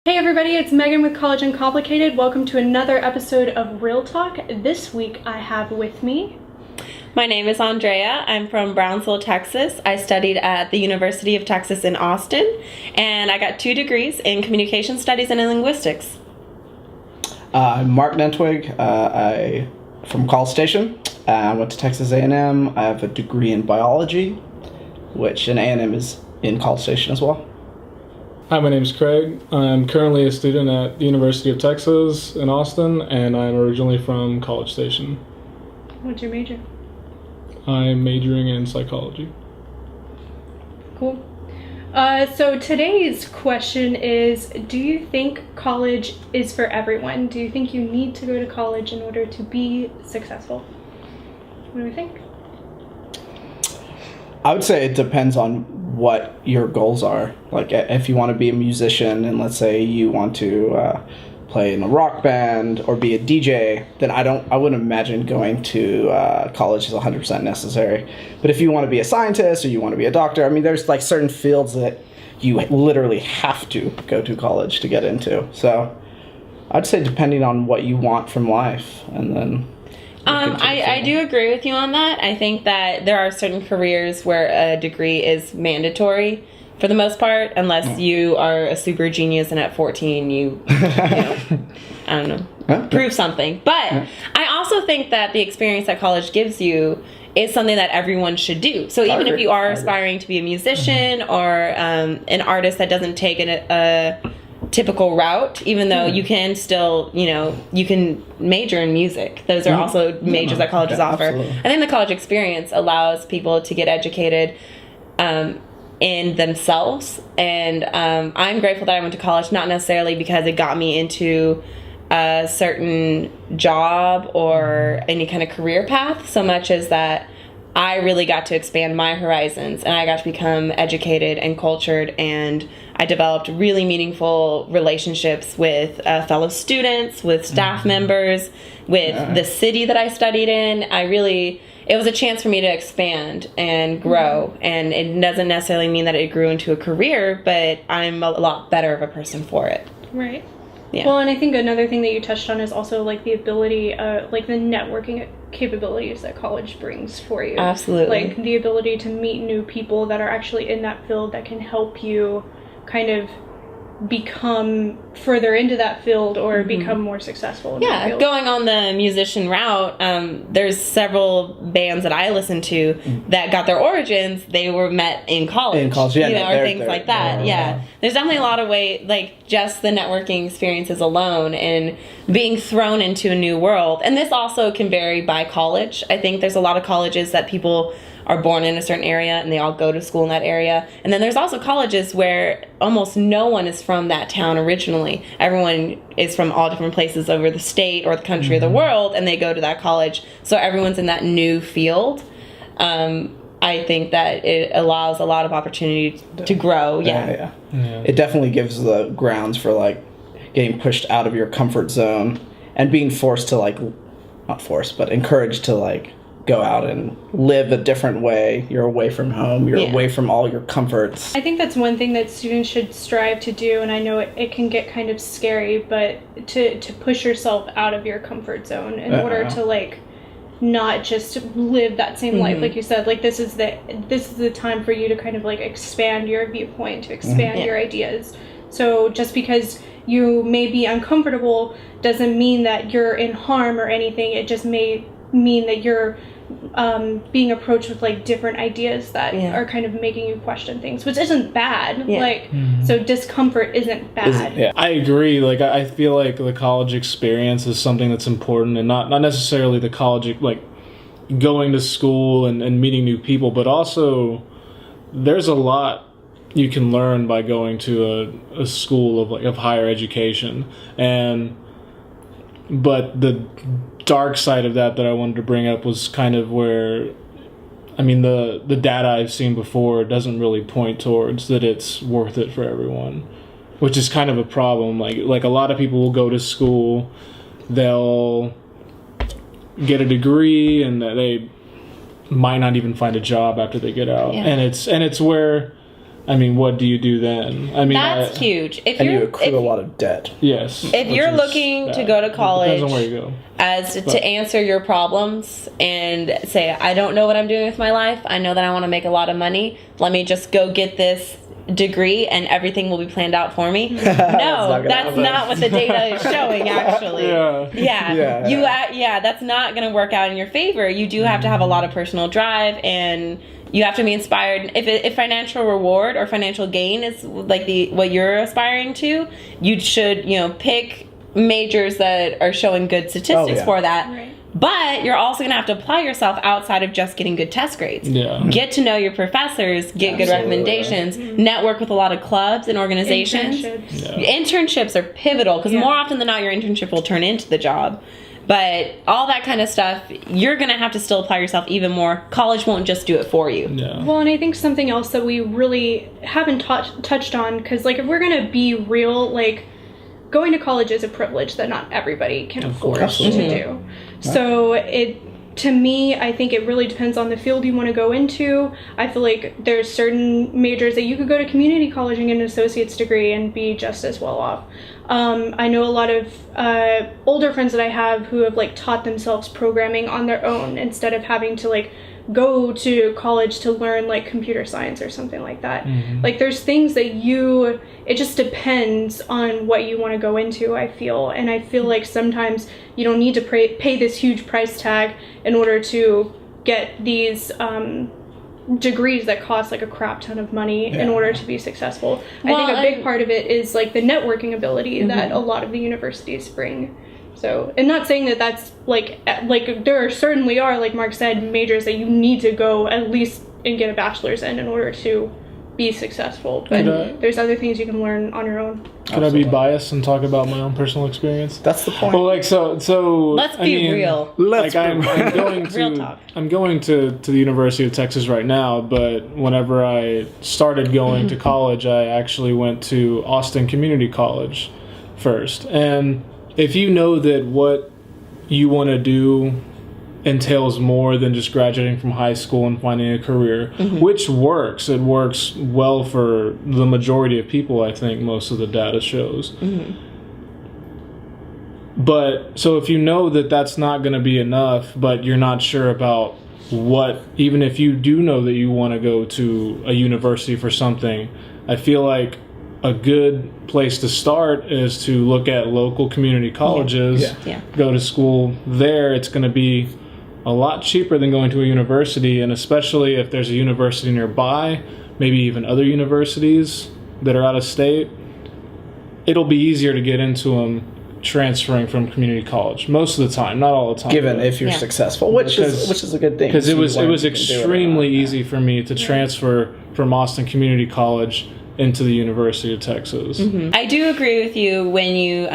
Hey everybody, it's Megan with College Uncomplicated. Welcome to another episode of Real Talk. This week I have with me... My name is Andrea. I'm from Brownsville, Texas. I studied at the University of Texas in Austin, and I got 2 degrees in communication studies and in linguistics. I'm Mark Nentwig. I'm from College Station. I went to Texas A&M. I have a degree in biology, which an A&M is in College Station as well. Hi, my name is Craig. I'm currently a student at the University of Texas in Austin, and I'm originally from College Station. What's your major? I'm majoring in psychology. Cool. So today's question is, do you think college is for everyone? Do you think you need to go to college in order to be successful? What do you think? I would say it depends on what your goals are. Like, if you want to be a musician and let's say you want to play in a rock band or be a DJ, then I wouldn't imagine going to college is 100% necessary. But if you want to be a scientist or you want to be a doctor, I mean, there's like certain fields that you literally have to go to college to get into. So I'd say depending on what you want from life, and then... I do agree with you on that. I think that there are certain careers where a degree is mandatory for the most part, unless you are a super genius and at 14 you I don't know, prove something. But I also think that the experience that college gives you is something that everyone should do. So even if you are aspiring to be a musician or an artist that doesn't take a typical route, even though you can still, you can major in music. Those are also majors that colleges offer. Absolutely. I think the college experience allows people to get educated in themselves. And I'm grateful that I went to college, not necessarily because it got me into a certain job or any kind of career path, so much as that I really got to expand my horizons and I got to become educated and cultured, and I developed really meaningful relationships with fellow students, with staff members, with the city that I studied in. It was a chance for me to expand and grow, and it doesn't necessarily mean that it grew into a career, but I'm a lot better of a person for it. Right. Yeah. Well, and I think another thing that you touched on is also like the ability, like the networking capabilities that college brings for you. Absolutely. Like the ability to meet new people that are actually in that field that can help you kind of become further into that field or become more successful in that field. Going on the musician route, there's several bands that I listen to that got their origins, they were met in college. In college, yeah. Or things like that. There's definitely a lot of ways, like just the networking experiences alone and being thrown into a new world. And this also can vary by college. I think there's a lot of colleges that people are born in a certain area and they all go to school in that area. And then there's also colleges where almost no one is from that town originally. Everyone is from all different places over the state or the country or the world, and they go to that college. So everyone's in that new field. I think that it allows a lot of opportunity to grow. Yeah. It definitely gives the grounds for like getting pushed out of your comfort zone and being forced to like, not forced, but encouraged to like go out and live a different way. You're away from home. You're away from all your comforts. I think that's one thing that students should strive to do, and I know it can get kind of scary, but to push yourself out of your comfort zone in order to like not just live that same life. Like you said, like this is the time for you to kind of like expand your viewpoint, to expand your ideas. So just because you may be uncomfortable doesn't mean that you're in harm or anything. It just may mean that you're being approached with like different ideas that are kind of making you question things, which isn't bad. So discomfort isn't bad. I agree. Like I feel like the college experience is something that's important, and not necessarily the college, like going to school and meeting new people, but also there's a lot you can learn by going to a school of higher education. But the dark side of that I wanted to bring up was kind of where, I mean, the data I've seen before doesn't really point towards that it's worth it for everyone, which is kind of a problem. Like a lot of people will go to school, they'll get a degree, and they might not even find a job after they get out. And it's where I mean, what do you do then? I mean, that's huge. If you accrue a lot of debt. Yes. If you're looking to go to college, depends on where you go. To answer your problems and say, I don't know what I'm doing with my life. I know that I want to make a lot of money. Let me just go get this degree and everything will be planned out for me. No, that's not what the data is showing, actually. That's not going to work out in your favor. You do have to have a lot of personal drive, and you have to be inspired. If financial reward or financial gain is like what you're aspiring to, you should, pick majors that are showing good statistics for that. Right. But you're also going to have to apply yourself outside of just getting good test grades. Yeah. Get to know your professors, get good recommendations, network with a lot of clubs and organizations. Internships are pivotal because more often than not, your internship will turn into the job. But all that kind of stuff, you're going to have to still apply yourself even more. College won't just do it for you. Yeah. Well, and I think something else that we really haven't touched on, because like if we're going to be real, like going to college is a privilege that not everybody can afford to do. So to me, I think it really depends on the field you want to go into. I feel like there's certain majors that you could go to community college and get an associate's degree and be just as well off. I know a lot of older friends that I have who have like taught themselves programming on their own instead of having to like go to college to learn like computer science or something like that. Like there's things that it just depends on what you want to go into, I feel. And I feel like sometimes you don't need to pay this huge price tag in order to get these degrees that cost like a crap ton of money in order to be successful. I think a big part of it is like the networking ability that a lot of the universities bring. So, and not saying that that's like there certainly are, like Mark said, majors that you need to go at least and get a bachelor's in order to be successful. But there's other things you can learn on your own. Could I be biased and talk about my own personal experience? That's the point. Well, like so. Let's be real. I'm going to real talk. I'm going to the University of Texas right now, but whenever I started going to college, I actually went to Austin Community College first. And if you know that what you want to do entails more than just graduating from high school and finding a career, which works. It works well for the majority of people, I think, most of the data shows. But, so if you know that that's not going to be enough, but you're not sure about what, even if you do know that you want to go to a university for something, I feel like a good place to start is to look at local community colleges, go to school there. It's going to be a lot cheaper than going to a university, and especially if there's a university nearby, maybe even other universities that are out of state, it'll be easier to get into them transferring from community college most of the time, not all the time. Given if you're successful, which is a good thing. Because it was extremely easy for me to transfer from Austin Community College into the University of Texas. I do agree with you when you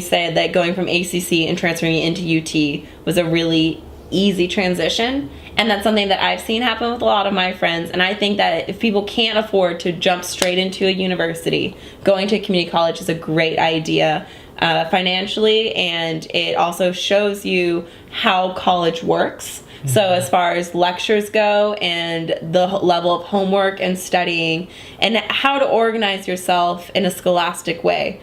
said that going from ACC and transferring into UT was a really easy transition, and that's something that I've seen happen with a lot of my friends. And I think that if people can't afford to jump straight into a university, going to a community college is a great idea financially, and it also shows you how college works. So as far as lectures go and the level of homework and studying and how to organize yourself in a scholastic way.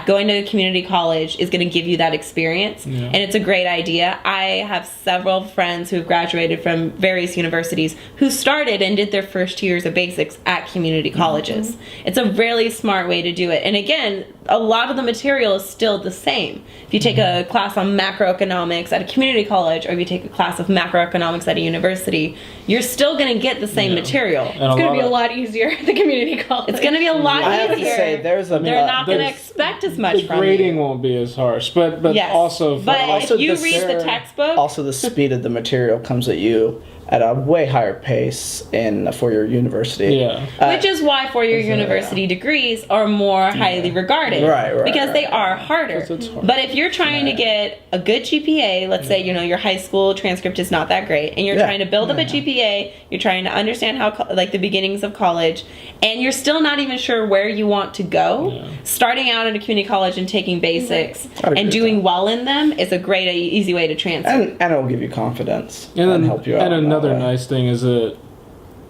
Going to a community college is going to give you that experience, and it's a great idea. I have several friends who have graduated from various universities who started and did their first years of basics at community colleges. It's a really smart way to do it. And again, a lot of the material is still the same. If you take a class on macroeconomics at a community college, or if you take a class of macroeconomics at a university, you're still going to get the same material. It's going to be a lot easier at the community college. It's going to be a lot easier. I have to say, they're not going to expect as much from you. The grading won't be as harsh, but also... But if you read the textbook... Also, the speed of the material comes at you at a way higher pace in a four-year university. Which is why four-year university degrees are more highly regarded. Right. Because they are harder. But if you're trying to get a good GPA, let's say, your high school transcript is not that great, and you're trying to build up a GPA, you're trying to understand how, the beginnings of college, and you're still not even sure where you want to go, starting out at a community college and taking basics and doing well in them is a great, easy way to transfer. And it will give you confidence and help you out. And another nice thing is that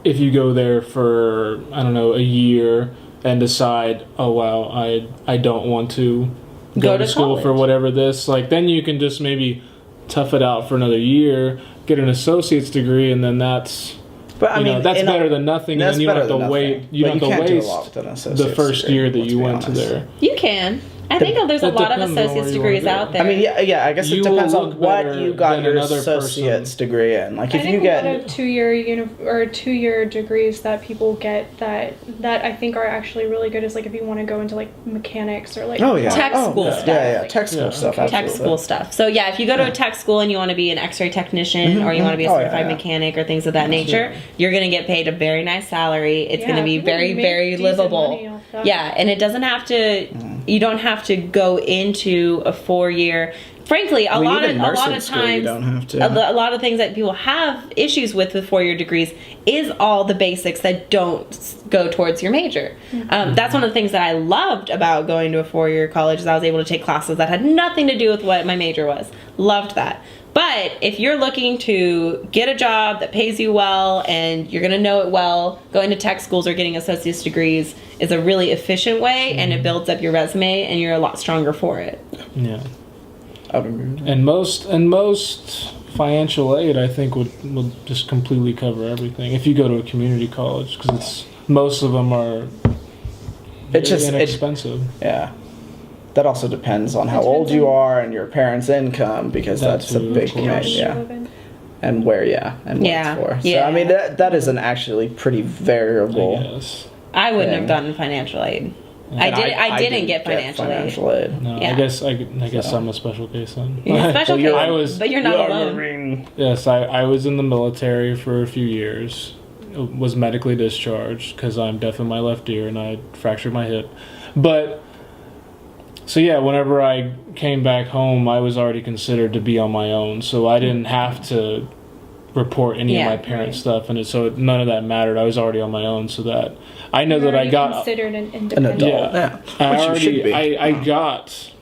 if you go there for, I don't know, a year and decide, oh wow, I don't want to go to school college for whatever this, like, then you can just maybe tough it out for another year, get an associate's degree, and then that's, but I mean, that's better than nothing. And then you don't have to wait. You don't have to waste the first year that you went to there. You can. I think there's a lot of associate's degrees out there. I mean, yeah. I guess it depends on what you got your associate's degree in. Like, if you get a lot of 2-year degrees that people get that I think are actually really good is like if you want to go into like mechanics or like tech school stuff. Yeah, tech school stuff. Tech school stuff. So yeah, if you go to a tech school and you want to be an X-ray technician or you want to be a certified mechanic or things of that nature, you're going to get paid a very nice salary. It's going to be very, very livable. Yeah, and it doesn't have to. You don't have to go into a 4-year. Frankly, a lot of times, you don't have to. A lot of things that people have issues with 4-year degrees is all the basics that don't go towards your major. That's one of the things that I loved about going to a 4-year college is I was able to take classes that had nothing to do with what my major was. Loved that. But if you're looking to get a job that pays you well and you're going to know it well, going to tech schools or getting associate's degrees is a really efficient way, and it builds up your resume, and you're a lot stronger for it. Yeah. And most financial aid, I think, would just completely cover everything if you go to a community college, because most of them are inexpensive. Yeah. That also depends on how old you are and your parents' income, because that's a big thing, and where, and what it's for. So I mean, that is an actually pretty variable. I wouldn't have gotten financial aid. I didn't get financial aid. No, I guess I'm a special case then. Special case, but you're not alone. Marine. Yes, I was in the military for a few years. Was medically discharged because I'm deaf in my left ear and I fractured my hip, but. So yeah, whenever I came back home, I was already considered to be on my own, so I didn't have to report any of my parents' stuff, and so none of that mattered. I was already on my own, so that I know that I got considered an independent adult. I got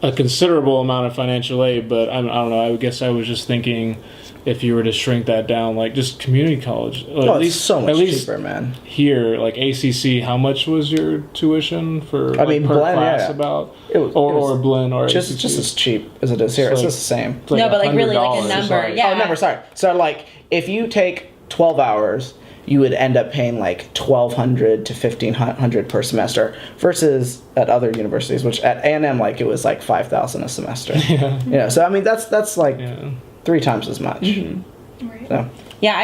a considerable amount of financial aid, but I don't know. I guess I was just thinking, if you were to shrink that down, like just community college, it's so much cheaper, man. Here, like ACC, how much was your tuition for? Per blend, class about, or blend, or just as cheap as it is here. It's just the same. Like no, but like really like a number. Yeah. Oh, number. Sorry. So like, if you take 12 hours, you would end up paying like $1,200 to $1,500 per semester, versus at other universities, which at A&M it was like $5,000 a semester. Yeah. So I mean, that's like. Yeah. 3 times as much. Right. So. Yeah,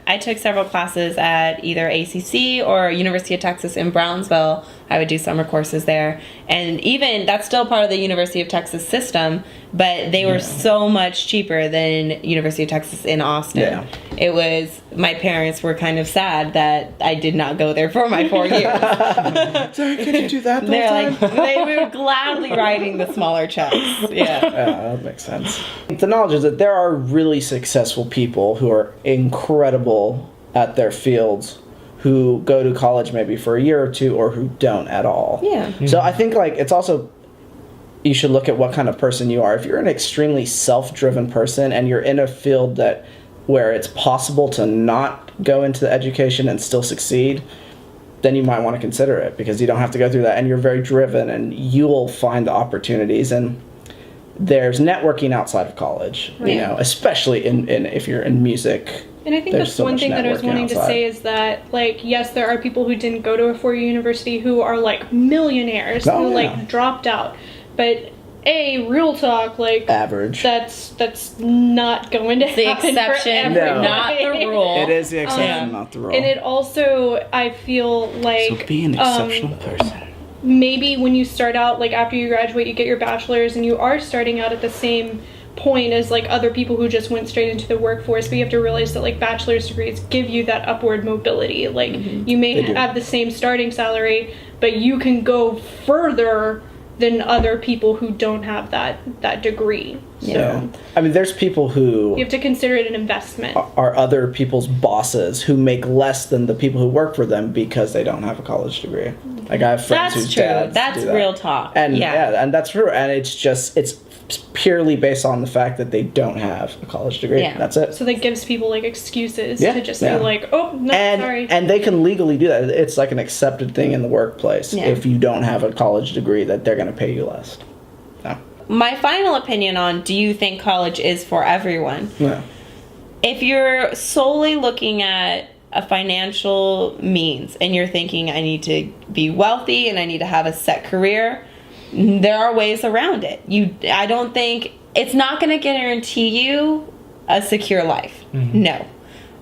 I took several classes at either ACC or University of Texas in Brownsville. I would do summer courses there, and even that's still part of the University of Texas system, but they were so much cheaper than University of Texas in Austin. Yeah. It was, my parents were kind of sad that I did not go there for my 4 years. Sorry, could you do that the They're whole time? they were gladly writing the smaller checks. Yeah, that makes sense. The knowledge is that there are really successful people who are incredible at their fields, who go to college maybe for a year or two, or who don't at all. Yeah. So I think it's also, you should look at what kind of person you are. If you're an extremely self-driven person and you're in a field where it's possible to not go into the education and still succeed, then you might want to consider it, because you don't have to go through that, and you're very driven, and you will find the opportunities. And there's networking outside of college, especially in if you're in music. And I think that's one thing that I was wanting to say is that, yes, there are people who didn't go to a 4-year university who are millionaires who dropped out, but real talk, average. That's not going to happen. The exception, not the rule. It is the exception, not the rule. And it also, I feel like, so be an exceptional person. Maybe when you start out, after you graduate, you get your bachelor's, and you are starting out at the same point as other people who just went straight into the workforce, but you have to realize that bachelor's degrees give you that upward mobility. You may have the same starting salary, but you can go further than other people who don't have that degree. So, I mean, there's people who You have to consider it an investment. are other people's bosses who make less than the people who work for them because they don't have a college degree. Like I have friends That's whose true. dads That's do that. real talk. And yeah. and that's true. And it's purely based on the fact that they don't have a college degree. Yeah. That's it. So that gives people like excuses Yeah, to just yeah. be like, oh no, sorry. And they can legally do that. It's like an accepted thing in the workplace. Yeah. If you don't have a college degree, that they're going to pay you less. No. My final opinion on do you think college is for everyone? No. If you're solely looking at a financial means and you're thinking I need to be wealthy and I need to have a set career, there are ways around it. I don't think it's not going to guarantee you a secure life. No.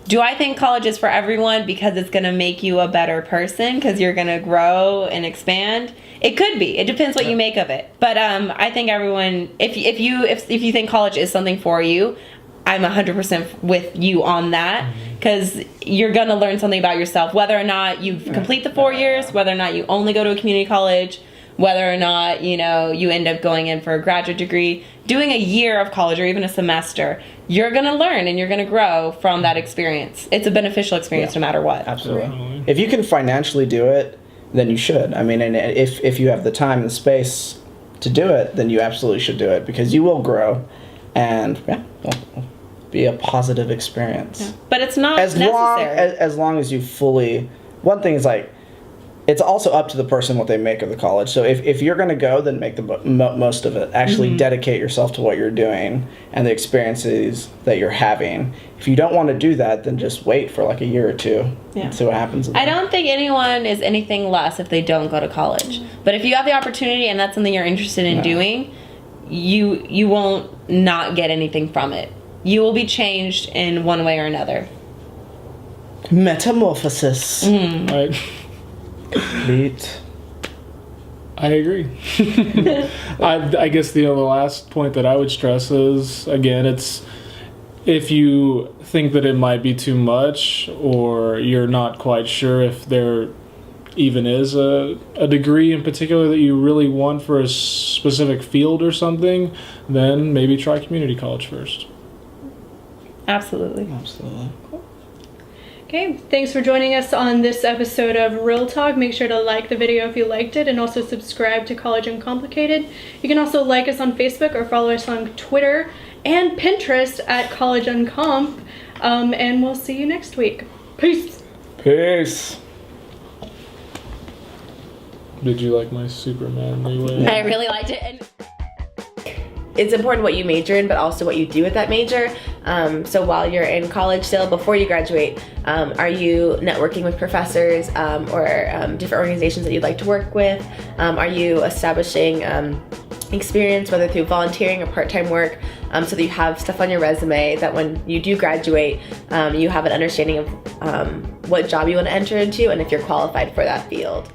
Do I think college is for everyone because it's going to make you a better person because you're going to grow and expand? It could be. It depends what you make of it. But I think everyone, if you think college is something for you, I'm 100% with you on that because you're going to learn something about yourself, whether or not you complete the 4 years, whether or not you only go to a community college, whether or not, you end up going in for a graduate degree. Doing a year of college or even a semester, you're going to learn and you're going to grow from that experience. It's a beneficial experience no matter what. Absolutely. If you can financially do it, then you should. I mean, and if you have the time and the space to do it, then you absolutely should do it because you will grow and it'll be a positive experience. Yeah. But it's not necessary. As long as you fully... One thing is like, it's also up to the person what they make of the college. So if you're going to go, then make the most of it. Actually dedicate yourself to what you're doing and the experiences that you're having. If you don't want to do that, then just wait for like a year or two and see what happens. I don't think anyone is anything less if they don't go to college. But if you have the opportunity and that's something you're interested in doing, you won't not get anything from it. You will be changed in one way or another. Metamorphosis. Right. Complete. I agree. I guess the last point that I would stress is, again, it's if you think that it might be too much or you're not quite sure if there even is a degree in particular that you really want for a specific field or something, then maybe try community college first. Absolutely. Okay, thanks for joining us on this episode of Real Talk. Make sure to like the video if you liked it and also subscribe to College Uncomplicated. You can also like us on Facebook or follow us on Twitter and Pinterest at College Uncomp. And we'll see you next week. Peace. Peace. Did you like my Superman anyway? I really liked it. And it's important what you major in, but also what you do with that major. So while you're in college still, before you graduate, are you networking with professors or different organizations that you'd like to work with? Are you establishing experience, whether through volunteering or part-time work, so that you have stuff on your resume that when you do graduate, you have an understanding of what job you want to enter into and if you're qualified for that field.